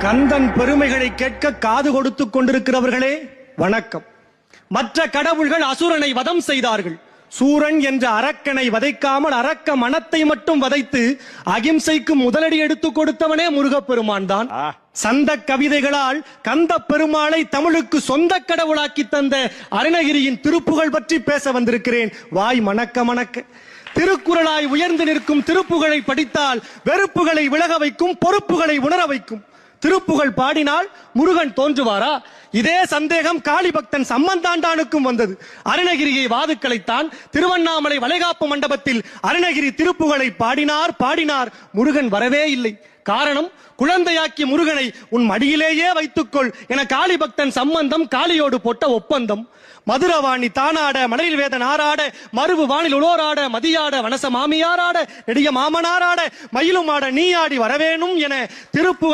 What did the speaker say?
கந்தன் பெருமைகளை கேட்க காது கொடுத்துக் கொண்டிருக்கிறவர்களே வணக்கம். மற்ற கடவுள்கள் அசுரனை வதம் செய்தார்கள். சூரன் என்ற அரக்கனை வதைக்காமல் அரக்க மனத்தை மட்டும் வதைத்து அகிம்சைக்கு முதலடி எடுத்துக் கொடுத்தவனே முருகப்பெருமான் தான். சந்த கவிதைகளால் கந்த பெருமாளை தமிழுக்கு சொந்த கடவுளாக்கி தந்த அருணகிரியின் திருப்புகழ் பற்றி பேச வந்திருக்கிறேன். வாய் மணக்க மணக்க. திருக்குறளாய் உயர்ந்து நிற்கும் திருப்புகழை படித்தால் வெறுப்புகளை விலக வைக்கும், பொறுப்புகளை உணர வைக்கும். திருப்புகழ் பாடினால் முருகன் தோன்றுவாரா? இதே சந்தேகம் காளிபக்தன் சம்பந்தாண்டானுக்கும் வந்தது. அருணகிரியை வாதுக்களைத்தான். திருவண்ணாமலை வளைகாப்பு மண்டபத்தில் அருணகிரி திருப்புகழை பாடினார். முருகன் வரவே இல்லை. காரணம், குழந்தையாக்கி முருகனை உன் மடியிலேயே வைத்துக்கொள் என காளிபக்தன் சம்பந்தம் காளியோடு போட்ட ஒப்பந்தம். மதுரவாணி தானாட, மலையில் வேதன் ஆராட, மருவு வானில் உலோராட, மதியாட, வனச மாமியாராட, நெடிய மாமனாராட, மயிலும் ஆட நீ ஆடி வரவேணும் என திருப்புகழ்